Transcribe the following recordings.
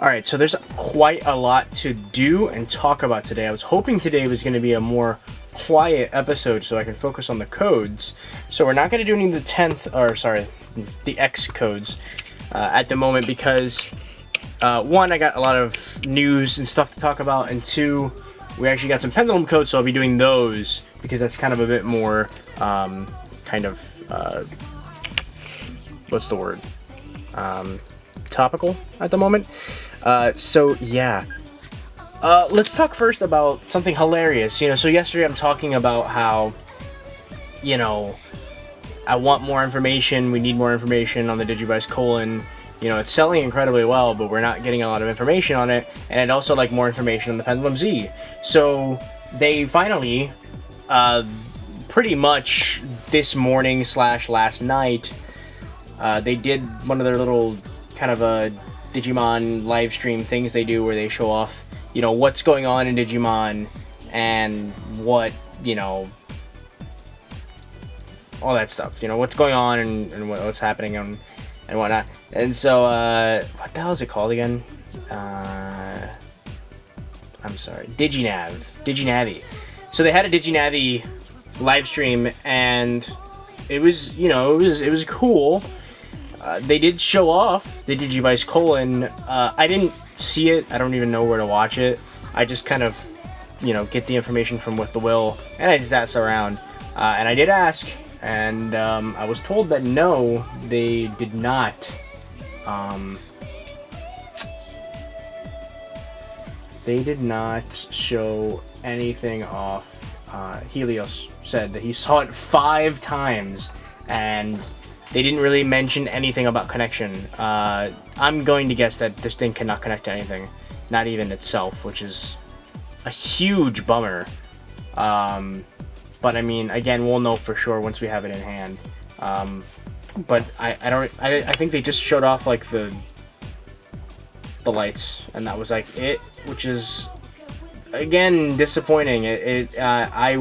Alright, so there's quite a lot to do and talk about today. I was hoping today was going to be a more quiet episode so I can focus on the codes. So we're not going to do any of the X codes at the moment because one, I got a lot of news and stuff to talk about, and two, we actually got some pendulum codes, so I'll be doing those because that's kind of a bit more what's the word? Topical at the moment. So yeah. Let's talk first about something hilarious. So yesterday I'm talking about how, I want more information, we need more information on the DigiVice colon. It's selling incredibly well, but we're not getting a lot of information on it, and I'd also like more information on the Pendulum Z. So they finally, pretty much this morning / last night, they did one of their little kind of a Digimon live stream things they do where they show off, what's going on in Digimon and what, all that stuff, what's going on and what's happening and whatnot. And so, what the hell is it called again? I'm sorry, DigiNavi. So they had a DigiNavi live stream, and it was, it was cool. They did show off the DigiVice colon. I didn't see it. I don't even know where to watch it. I just kind of, get the information from With the Will, and I just asked around. And I did ask, and I was told that no, they did not. They did not show anything off. Helios said that he saw it 5 times, and they didn't really mention anything about connection. I'm going to guess that this thing cannot connect to anything, not even itself, which is a huge bummer. But I mean, again, we'll know for sure once we have it in hand. But I think they just showed off like the lights, and that was like it, which is again disappointing. I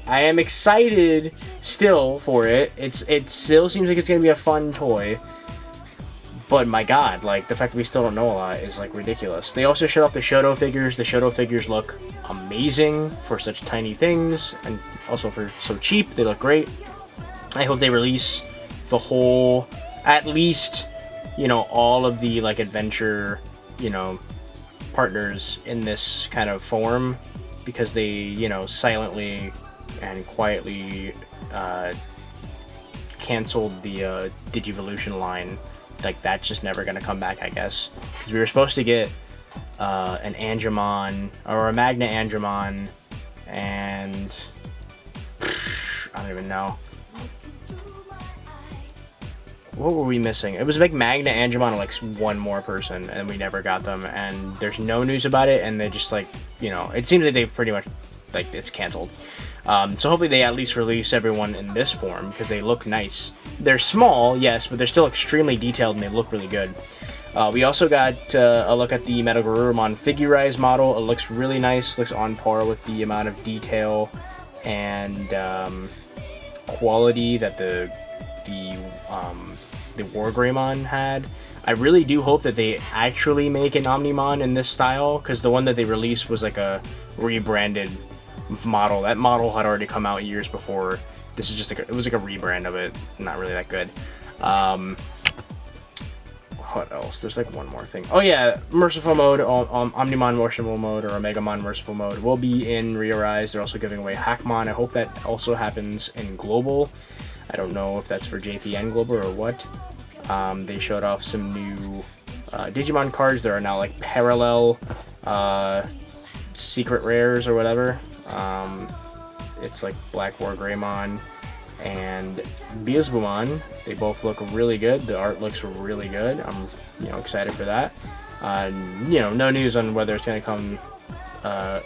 am excited still for it. It still seems like it's gonna be a fun toy, but my god, like the fact that we still don't know a lot is like ridiculous. They also showed off the Shoto figures. The Shoto figures look amazing for such tiny things, and also for so cheap. They look great. I hope they release the whole, at least, all of the like adventure, partners in this kind of form, because they, silently and quietly canceled the Digivolution line. Like, that's just never gonna come back, I guess, because we were supposed to get an Angemon or a Magna Angemon, and I don't even know. What were we missing? It was like Magna Angemon and like one more person, and we never got them, and there's no news about it, and they just like, it seems like they've pretty much, like, it's canceled. So hopefully they at least release everyone in this form, because they look nice. They're small, yes, but they're still extremely detailed, and they look really good. We also got a look at the Metagarurumon Figurized model. It looks really nice, looks on par with the amount of detail and quality that the Wargreymon had. I really do hope that they actually make an Omnimon in this style, because the one that they released was like a rebranded model. That model had already come out years before. This is just like it was like a rebrand of it. Not really that good. What else? There's like one more thing. Oh yeah, Merciful Mode, Omnimon Merciful Mode, or Omegamon Merciful Mode will be in Rearise. They're also giving away Hackmon. I hope that also happens in Global. I don't know if that's for JPN Global or what. They showed off some new Digimon cards. There are now like parallel secret rares or whatever. It's like Black Wargreymon and Beelzebumon. They both look really good. The art looks really good. I'm excited for that. No news on whether it's going to come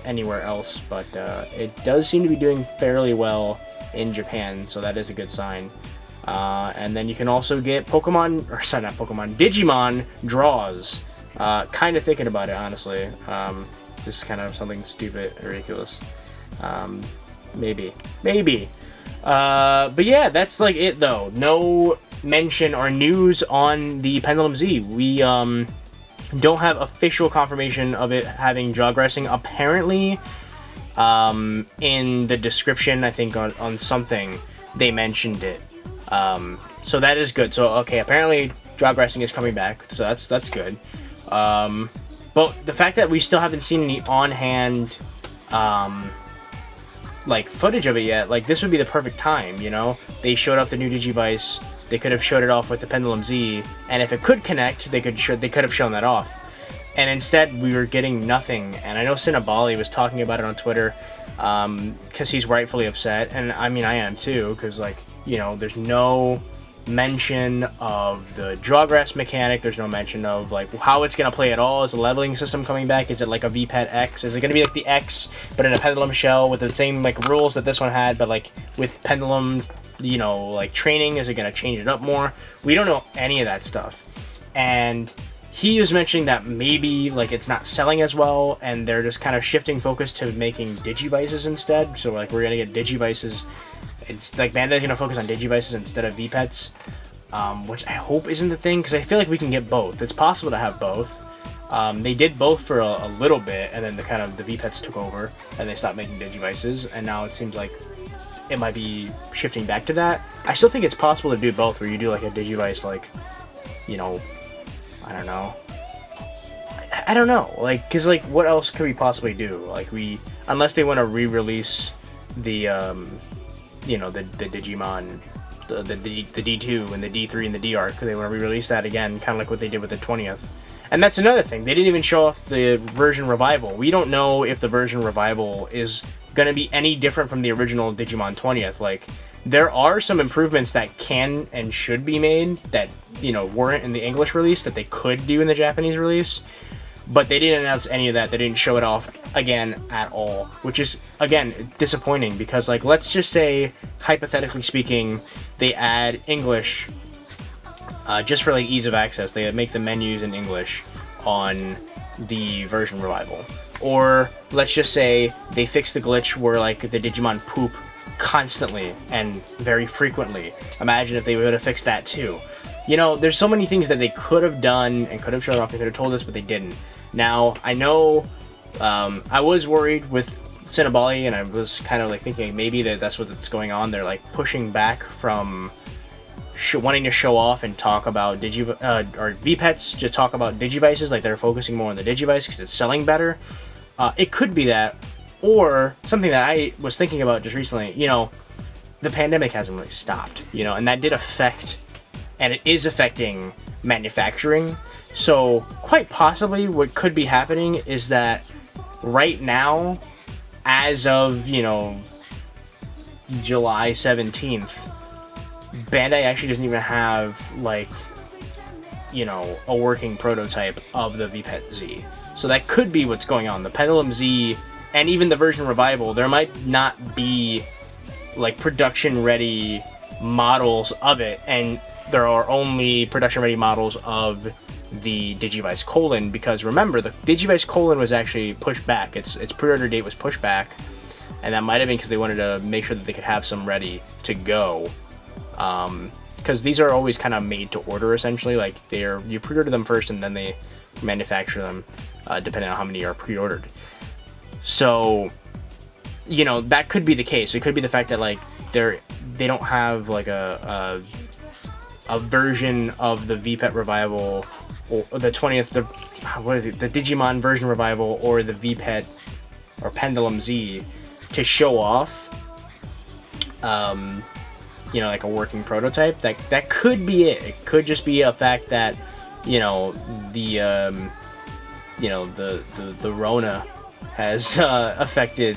anywhere else, but it does seem to be doing fairly well in Japan, so that is a good sign. And then you can also get Digimon draws. Kind of thinking about it, honestly. Just kind of something stupid and ridiculous. Maybe. But yeah, that's like it though. No mention or news on the Pendulum Z. We Don't have official confirmation of it having jogressing. Apparently, in the description, I think on something, they mentioned it. So that is good. So, okay, apparently jogressing is coming back, so that's good. But the fact that we still haven't seen any on-hand, like, footage of it yet, like, this would be the perfect time, you know? They showed off the new Digivice. They could have showed it off with the Pendulum Z, and if it could connect, they could have shown that off. And instead, we were getting nothing. And I know Cinnabali was talking about it on Twitter, because he's rightfully upset, and I mean, I am too, because, like, you know, there's no mention of the Jogress mechanic. There's no mention of, like, how it's gonna play at all. Is the leveling system coming back? Is it like a VPET X? Is it gonna be like the X, but in a Pendulum shell with the same, like, rules that this one had, but, like, with Pendulum, you know, like, training? Is it gonna change it up more? We don't know any of that stuff. And he was mentioning that maybe, like, it's not selling as well, and they're just kind of shifting focus to making Digivices instead. So, like, we're gonna get Digivices. It's like Bandai's gonna focus on Digivices instead of VPETs, which I hope isn't the thing, because I feel like we can get both. It's possible to have both. They did both for a little bit, and then the VPETs took over, and they stopped making Digivices, and now it seems like it might be shifting back to that. I still think it's possible to do both, where you do, like, a Digivice, like, you know, I don't know. I don't know, like, because, like, what else could we possibly do? Like, unless they want to re-release the, you know, the Digimon, the D2 and the D3 and the D-Arc, they want to re-release that again, kind of like what they did with the 20th. And that's another thing, they didn't even show off the version revival. We don't know if the version revival is going to be any different from the original Digimon 20th. Like, there are some improvements that can and should be made that, you know, weren't in the English release that they could do in the Japanese release, but they didn't announce any of that. They didn't show it off again at all, which is, again, disappointing, because, like, let's just say, hypothetically speaking, they add English just for, like, ease of access. They make the menus in English on the version revival. Or let's just say they fix the glitch where, like, the Digimon poop constantly and very frequently. Imagine if they would have fixed that too. You know, there's so many things that they could have done and could have shown off. They could have told us, but they didn't. Now, I know I was worried with Cinnabali, and I was kind of, like, thinking maybe that's what's going on. They're, like, pushing back from wanting to show off and talk about or VPETs to talk about Digivices. Like, they're focusing more on the Digivice because it's selling better. It could be that, or something that I was thinking about just recently. You know, the pandemic hasn't really stopped, you know, and that did affect, and it is affecting manufacturing. So quite possibly what could be happening is that right now, as of, you know, July 17th, Bandai actually doesn't even have, like, you know, a working prototype of the VPET Z. So that could be what's going on. The Pendulum Z and even the version revival, there might not be, like, production ready models of it, and there are only production ready models of the Digivice colon, because remember, the Digivice colon was actually pushed back. Its pre-order date was pushed back, and that might have been because they wanted to make sure that they could have some ready to go. Because these are always kind of made to order, essentially. Like, you pre-order them first and then they manufacture them, depending on how many are pre-ordered. So, you know, that could be the case. It could be the fact that, like, they don't have, like, a version of the VPET revival, or the 20th, the Digimon version revival, or the VPET or Pendulum Z to show off, you know, like a working prototype. That could be it. It could just be a fact that, you know, the Rona has affected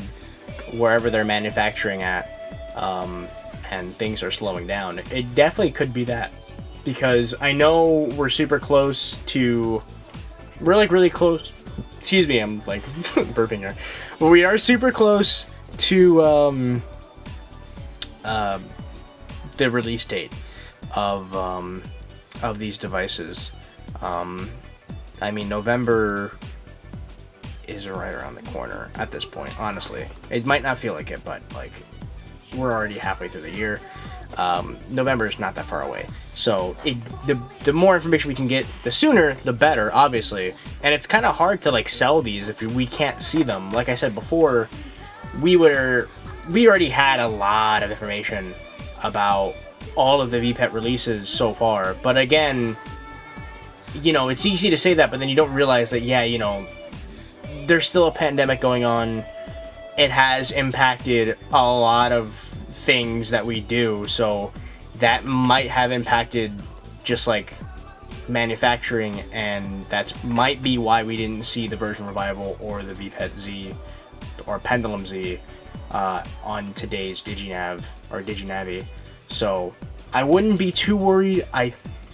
wherever they're manufacturing at, and things are slowing down. It definitely could be that, because I know we're super close to, we're, like, really close. Excuse me, I'm, like, burping here. But we are super close to the release date of these devices. I mean, November is right around the corner at this point, honestly. It might not feel like it, but, like, we're already halfway through the year. November is not that far away. So the more information we can get, the sooner, the better, obviously. And it's kind of hard to like sell these if we can't see them. Like I said before, we already had a lot of information about all of the VPET releases so far. But again, you know, it's easy to say that, but then you don't realize that, yeah, you know, there's still a pandemic going on. It has impacted a lot of things that we do, so that might have impacted just like manufacturing, and that might be why we didn't see the version revival or the VPET Z or Pendulum Z on today's DigiNav or DigiNavi. So I wouldn't be too worried. I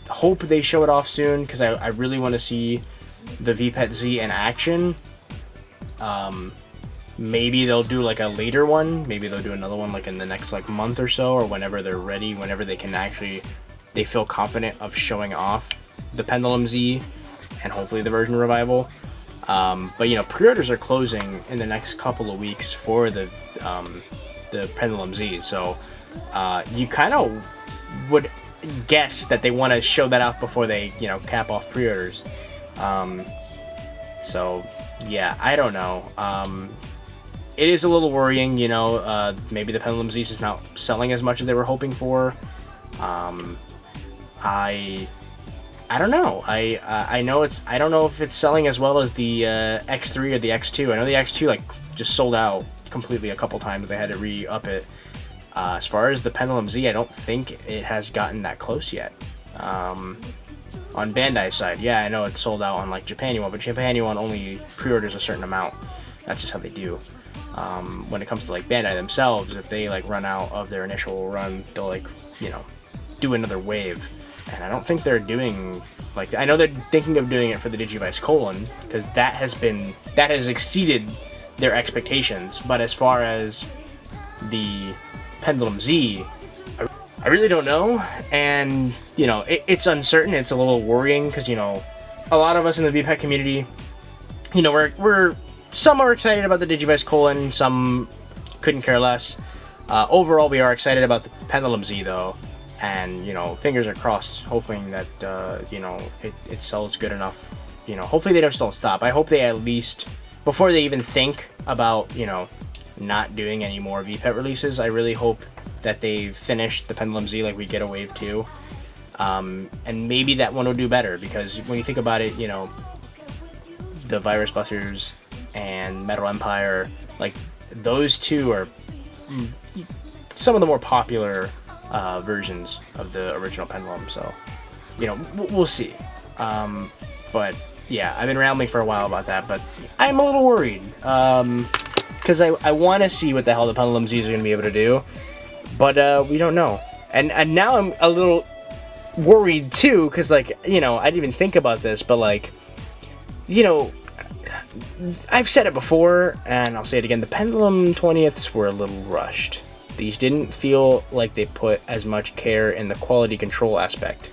hope they show it off soon, because I really want to see the VPET Z in action. Maybe they'll do like a later one. Maybe they'll do another one like in the next like month or so, or whenever they're ready, whenever they can actually, they feel confident of showing off the Pendulum Z and hopefully the version revival. But you know, pre-orders are closing in the next couple of weeks for the Pendulum Z, so you kind of would guess that they want to show that off before they, you know, cap off pre-orders. So yeah, I don't know. It is a little worrying, you know. Maybe the Pendulum Z is not selling as much as they were hoping for. I don't know. I know it's. I don't know if it's selling as well as the X3 or the X2. I know the X2 like just sold out completely a couple times. They had to re-up it. As far as the Pendulum Z, I don't think it has gotten that close yet. On Bandai's side, yeah, I know it's sold out on like Japan Yuan, but Japan Yuan only pre-orders a certain amount. That's just how they do. When it comes to like Bandai themselves, if they like run out of their initial run, they'll like, you know, do another wave. And I don't think they're doing, like, I know they're thinking of doing it for the Digivice Colon, because that has exceeded their expectations. But as far as the Pendulum Z, I really don't know. And, you know, it's uncertain. It's a little worrying, because, you know, a lot of us in the VPET community, you know, we're some are excited about the Digivice Colon, some couldn't care less. Overall, we are excited about the Pendulum Z, though. And, you know, fingers are crossed, hoping that, you know, it sells good enough. You know, hopefully they just don't stop. I hope they at least, before they even think about, you know, not doing any more VPET releases, I really hope that they've finished the Pendulum Z, like we get a Wave 2. And maybe that one will do better, because when you think about it, you know, the Virus Busters and Metal Empire, like, those two are some of the more popular versions of the original Pendulum, so, you know, we'll see. But yeah, I've been rambling for a while about that, but I'm a little worried, because I want to see what the hell the Pendulum Zs are going to be able to do, but we don't know. And now I'm a little worried too, because, like, you know, I didn't even think about this, but, like, you know, I've said it before, and I'll say it again, the Pendulum 20ths were a little rushed. These didn't feel like they put as much care in the quality control aspect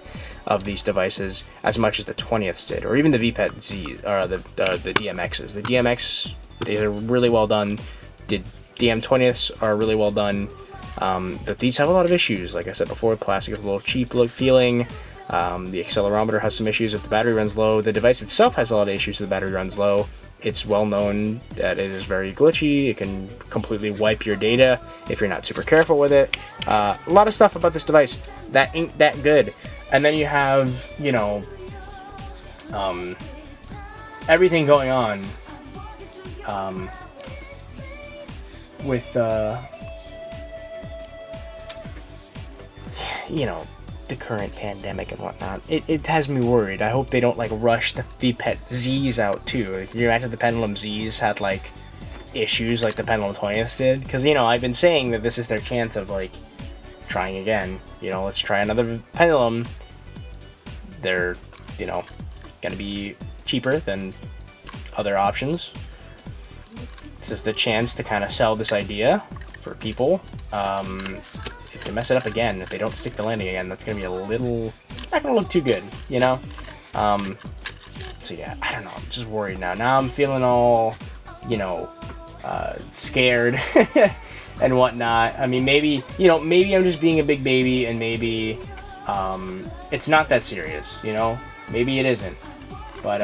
of these devices as much as the 20ths did, or even the VPET Z, or the DMXs. The DMX, they are really well done. The DM20ths are really well done. But these have a lot of issues. Like I said before, plastic is a little cheap look feeling. The accelerometer has some issues if the battery runs low. The device itself has a lot of issues if the battery runs low. It's well known that it is very glitchy. It can completely wipe your data if you're not super careful with it. A lot of stuff about this device that ain't that good. And then you have, you know, everything going on with, you know, the current pandemic and whatnot. It has me worried. I hope they don't, like, rush the VPET Zs out too. Like, can you imagine the Pendulum Zs had, like, issues like the Pendulum 20ths did? Because, you know, I've been saying that this is their chance of, like, trying again. You know, let's try another Pendulum. They're, you know, gonna be cheaper than other options. This is the chance to kind of sell this idea for people. If they mess it up again, if they don't stick the landing again, that's gonna be a little, not gonna look too good, you know? So yeah, I don't know, I'm just worried now. Now I'm feeling all, you know, scared and whatnot. I mean, maybe, you know, maybe I'm just being a big baby, and maybe it's not that serious, you know? Maybe it isn't. But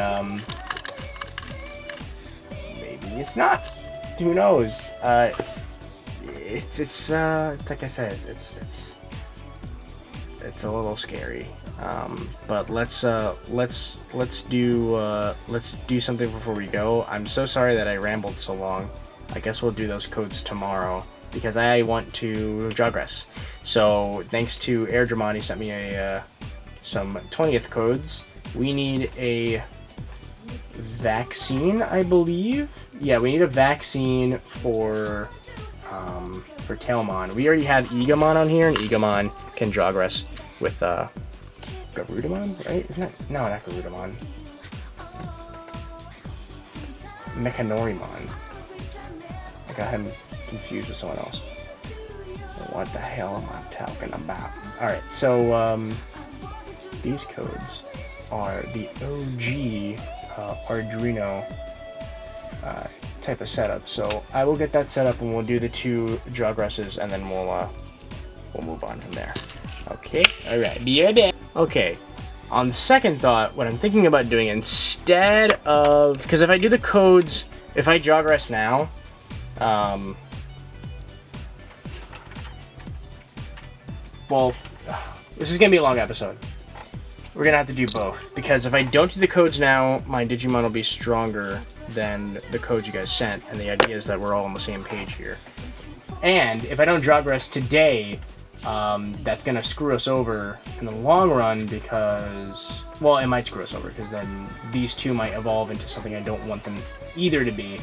maybe it's not. Who knows? It's like I said, it's a little scary. But let's do something before we go. I'm so sorry that I rambled so long. I guess we'll do those codes tomorrow because I want to jogress. So thanks to Airdramon, he sent me some 20th codes. We need a vaccine, I believe. Yeah, we need a vaccine for Tailmon. We already have Egamon on here, and Egamon can jogress with Garudamon, right? Isn't it? No, not Garudamon. Mechanorimon. I got him confused with someone else. What the hell am I talking about? Alright, so these codes are the OG Arduino type of setup. So I will get that set up and we'll do the 2 jogresses and then we'll move on from there. Okay, alright, be right back. Okay, on second thought, what I'm thinking about doing instead of, because if I do the codes, if I jogress now, well, this is gonna be a long episode. We're gonna have to do both, because if I don't do the codes now, my Digimon will be stronger than the codes you guys sent, and the idea is that we're all on the same page here. And if I don't jogress today, that's gonna screw us over in the long run, because, well, it might screw us over, because then these 2 might evolve into something I don't want them either to be,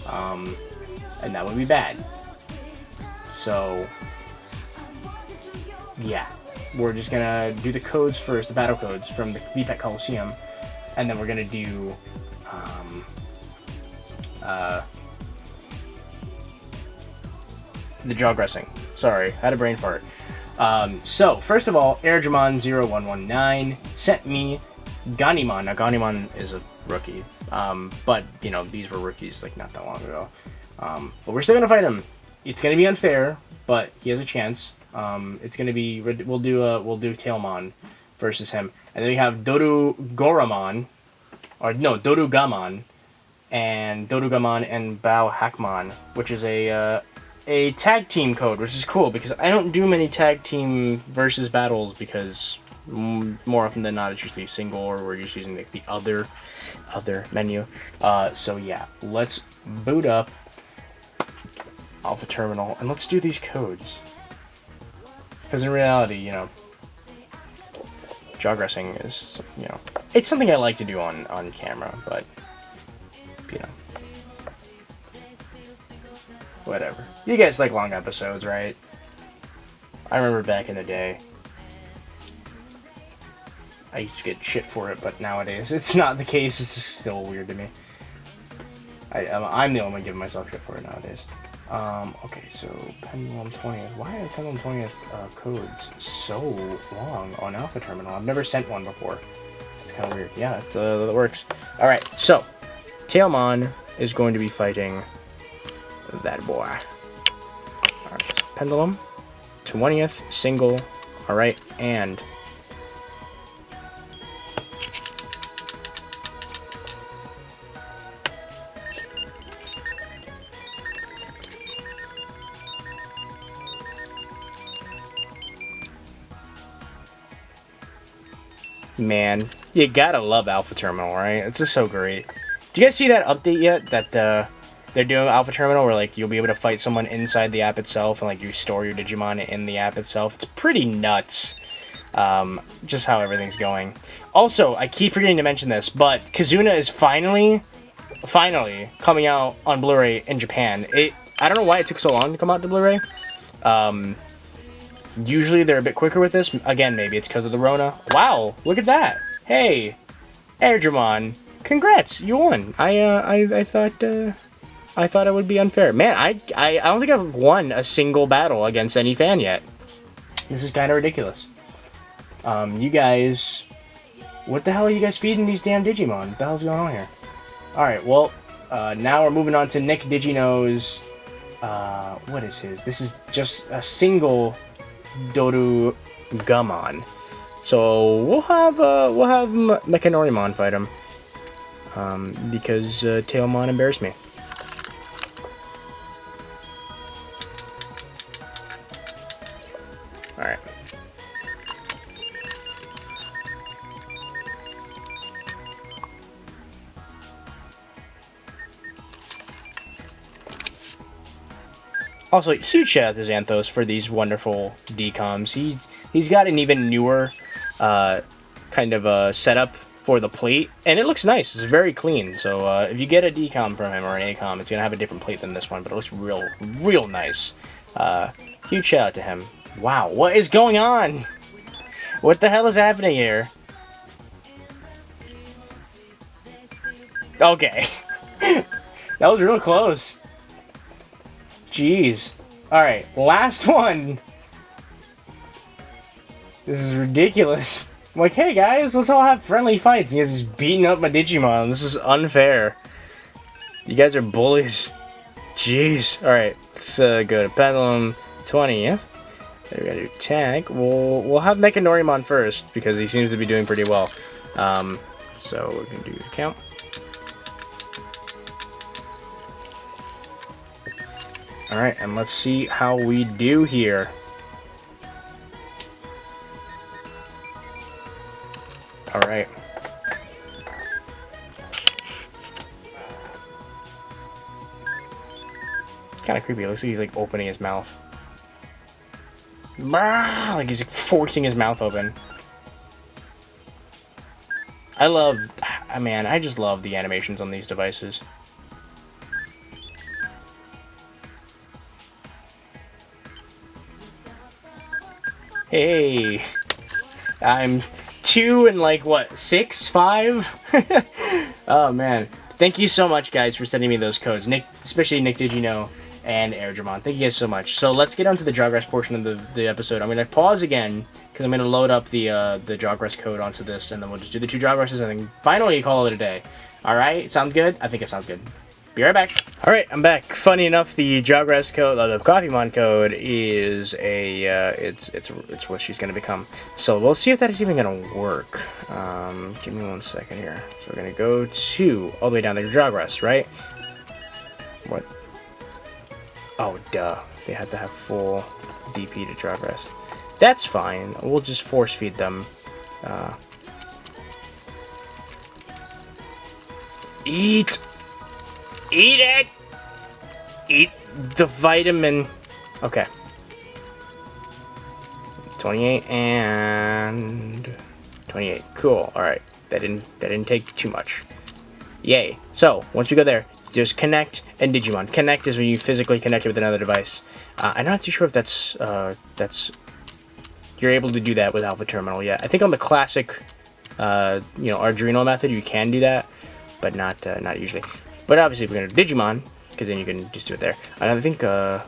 and that would be bad. So, yeah. We're just gonna do the codes first, the battle codes from the VPET Coliseum, and then we're gonna do the jogressing. Sorry, I had a brain fart. So first of all, Airdramon0119 sent me Ganimon. Now Ganimon is a rookie, but you know these were rookies like not that long ago. But we're still gonna fight him. It's gonna be unfair, but he has a chance. It's gonna be, we'll do Tailmon versus him, and then we have Dorugamon, and Dorugamon and Bao Hackmon, which is a tag team code, which is cool because I don't do many tag team versus battles because more often than not it's usually single, or we're just using like the other menu. So yeah, let's boot up Alpha Terminal and let's do these codes. Because in reality, you know, jogressing is, you know, it's something I like to do on camera, but, you know, whatever. You guys like long episodes, right? I remember back in the day, I used to get shit for it, but nowadays it's not the case. It's still weird to me. I'm the only one giving myself shit for it nowadays. Okay, so Pendulum 20th. Why are Pendulum 20th codes so long on Alpha Terminal? I've never sent one before. It's kind of weird. Yeah, it works. Alright, so Tailmon is going to be fighting that boy. Alright, so Pendulum 20th, single. Alright, and man, you gotta love Alpha Terminal, right? It's just so great. Do you guys see that update yet? That they're doing Alpha Terminal where like you'll be able to fight someone inside the app itself and like you store your Digimon in the app itself. It's pretty nuts. Just how everything's going. Also, I keep forgetting to mention this, but Kazuna is finally coming out on Blu-ray in Japan. I don't know why it took so long to come out to Blu-ray. Usually they're a bit quicker with this. Again, maybe it's because of the Rona. Wow, look at that. Hey, Airdramon, congrats, you won. I thought it would be unfair. Man, I don't think I've won a single battle against any fan yet. This is kind of ridiculous. You guys, what the hell are you guys feeding these damn Digimon? What the hell's going on here? Alright, well, now we're moving on to Nick Digino's what is his? This is just a single Dorugamon. So we'll have Mechanorimon fight him. Because Tailmon embarrassed me. Alright. Also, huge shout out to Xanthos for these wonderful decoms. He's got an even newer kind of a setup for the plate, and it looks nice. It's very clean. So if you get a decom from him or an acom, it's gonna have a different plate than this one, but it looks real nice. Huge shout out to him. Wow, what is going on? What the hell is happening here? Okay. That was real close. Jeez. Alright, last one. This is ridiculous. I'm like, hey guys, let's all have friendly fights. And you guys just beating up my Digimon. This is unfair. You guys are bullies. Jeez. Alright, let's go to Pendulum 20th. Then we gotta do tag. We'll have Mechanorimon first, because he seems to be doing pretty well. So we're gonna do the count. Alright, and let's see how we do here. Alright. Kind of creepy. It looks like he's like opening his mouth. Like he's like forcing his mouth open. Man, I just love the animations on these devices. Hey, I'm 2 and like what, 6, 5? Oh man, thank you so much guys for sending me those codes, Nick, especially Nick Digino and Airdramon. Thank you guys so much. So let's get on to the Jogress portion of the episode. I'm gonna pause again because I'm gonna load up the Jogress code onto this, and then we'll just do the 2 Jogresses and then finally call it a day. All right, sound good? I think it sounds good. Be right back. Alright, I'm back. Funny enough, the Jogress code, the Coffeemon code is a, it's what she's gonna become. So we'll see if that is even gonna work. Give me 1 second here. So we're gonna go to, all the way down to Jogress, right? What? Oh, duh. They have to have full DP to Jogress. That's fine. We'll just force feed them. Eat! Eat it! Eat the vitamin. Okay. 28 and 28. Cool. Alright. That didn't take too much. Yay. So, once we go there, just connect and Digimon. Connect is when you physically connect it with another device. I'm not too sure if that's you're able to do that with Alpha Terminal yet. I think on the classic Arduino method you can do that, but not usually. But obviously we're going to Digimon, because then you can just do it there. And I think, yeah,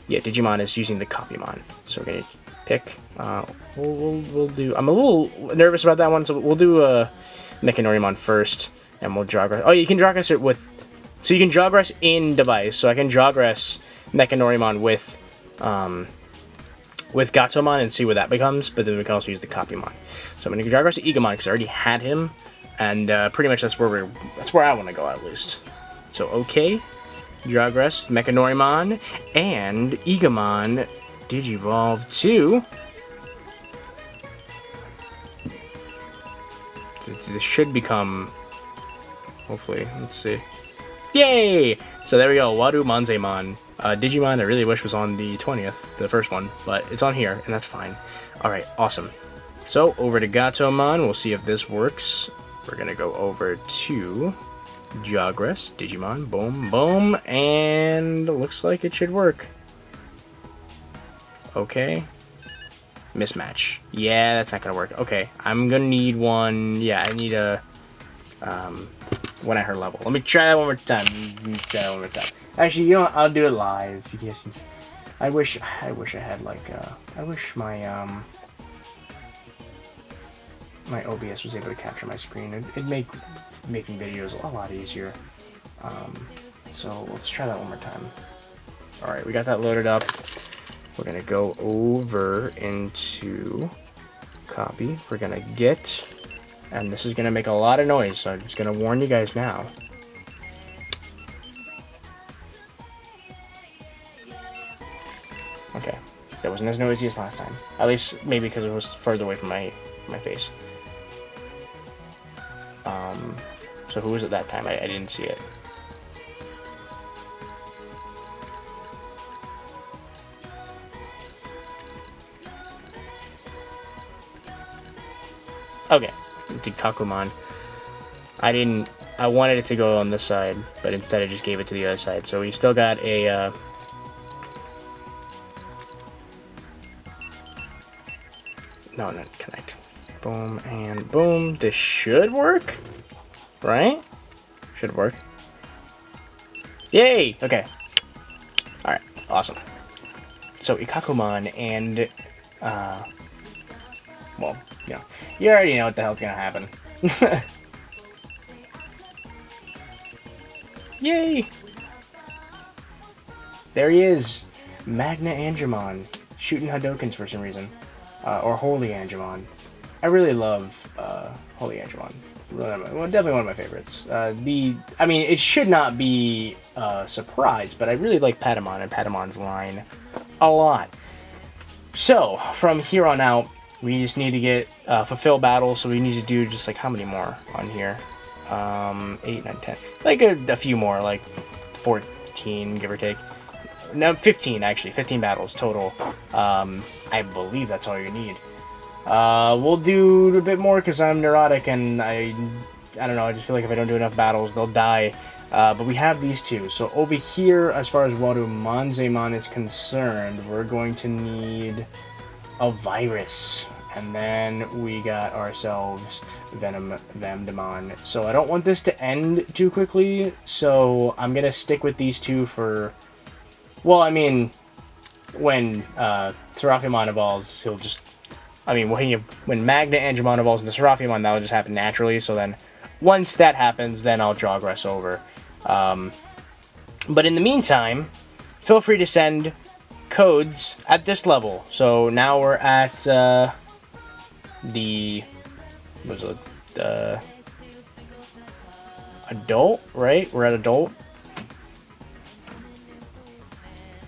Digimon is using the Copymon. So we're going to pick, we'll do, I'm a little nervous about that one, so we'll do Mechanorimon first, and we'll Jogress. Oh, you can Jogress it with, so you can Jogress in device, so I can Jogress Mechanorimon with Gatomon and see what that becomes, but then we can also use the Copymon. So I'm going to Jogress Egamon, because I already had him. And pretty much that's where I want to go at least. So okay, Jogress, Mechanorimon, and Egamon Digivolve to. This should become. Hopefully, let's see. Yay! So there we go. Wadu Manzemon. Digimon, I really wish was on the 20th, the first one, but it's on here, and that's fine. All right, awesome. So over to Gatomon. We'll see if this works. We're gonna go over to Jogress, Digimon, boom, boom, and looks like it should work. Okay. Mismatch. Yeah, that's not gonna work. Okay, I'm gonna need one. Yeah, I need a one at her level. Let me try that one more time. Actually, you know what? I'll do it live because I wish I had like I wish my my OBS was able to capture my screen. It'd make making videos a lot easier. So let's try that one more time. Alright, we got that loaded up. We're gonna go over into copy. We're gonna get, and this is gonna make a lot of noise, so I'm just gonna warn you guys now. Okay, that wasn't as noisy as last time. At least maybe because it was further away from my face. So who was it that time? I didn't see it. Okay, Kakumon. I wanted it to go on this side, but instead I just gave it to the other side. So we still got a, no, connect. Boom and boom. This should work, right? Should work. Yay! Okay. Alright, awesome. So Ikakumon and, well, you know, you already know what the hell's gonna happen. Yay! There he is! Magna Angemon. Shooting Hadokens for some reason. Or Holy Angemon. I really love Holy Angemon. Well, definitely one of my favorites. I mean, it should not be a surprise, but I really like Patamon and Patamon's line a lot. So, from here on out, we just need to get fulfill battles, so we need to do just like how many more on here? 8, 9, 10. Like a few more, like 14, give or take. No, 15 actually. 15 battles total. I believe that's all you need. We'll do a bit more because I'm neurotic and I don't know, I just feel like if I don't do enough battles, they'll die. But we have these two. So over here, as far as Warumanzemon is concerned, we're going to need a virus. And then we got ourselves Vamdemon. So I don't want this to end too quickly, so I'm going to stick with these two for... Well, I mean, when Seraphimon evolves, he'll just... I mean, when Magna Angemon evolves into Seraphimon, that'll just happen naturally, so then once that happens, then I'll Jogress over. But in the meantime, feel free to send codes at this level. So now we're at the... What was it? Adult, right? We're at adult.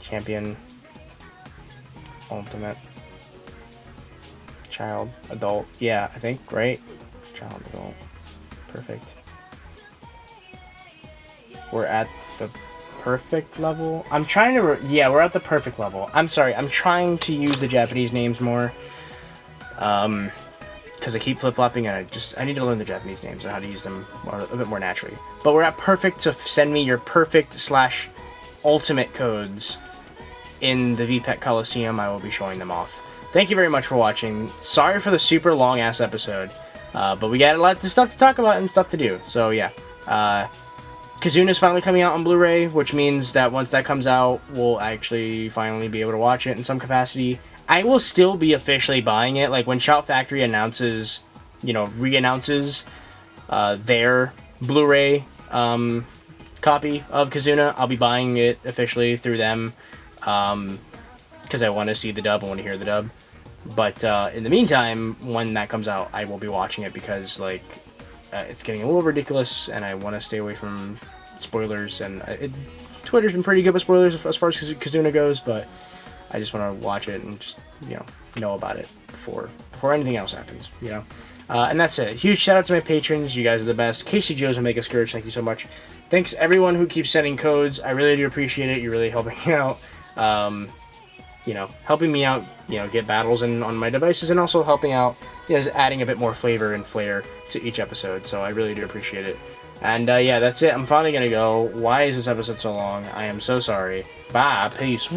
Champion. Ultimate. Child. Adult. Yeah, I think, right? Child, adult. Perfect. We're at the perfect level. I'm trying to... yeah, we're at the perfect level. I'm sorry. I'm trying to use the Japanese names more. Because I keep flip-flopping and I need to learn the Japanese names and how to use them a bit more naturally. But we're at perfect, so send me your perfect/ultimate codes in the VPET Coliseum. I will be showing them off. Thank you very much for watching. Sorry for the super long-ass episode, but we got a lot of stuff to talk about and stuff to do. So yeah, Kazuna's finally coming out on Blu-ray, which means that once that comes out, we'll actually finally be able to watch it in some capacity. I will still be officially buying it. Like when Shout Factory announces, re-announces their Blu-ray copy of Kazuna, I'll be buying it officially through them because I want to see the dub, I want to hear the dub. But in the meantime, when that comes out, I will be watching it because like it's getting a little ridiculous, and I want to stay away from spoilers. And Twitter's been pretty good with spoilers as far as Kazuna goes, but I just want to watch it and just, know about it before anything else happens, And that's it. Huge shout out to my patrons. You guys are the best. Casey Joe's and Make a Scourge, thank you so much. Thanks everyone who keeps sending codes. I really do appreciate it. You're really helping me out. Helping me out, get battles on my devices, and also helping out, adding a bit more flavor and flair to each episode. So I really do appreciate it. And yeah, that's it. I'm finally gonna go. Why is this episode so long? I am so sorry. Bye. Peace.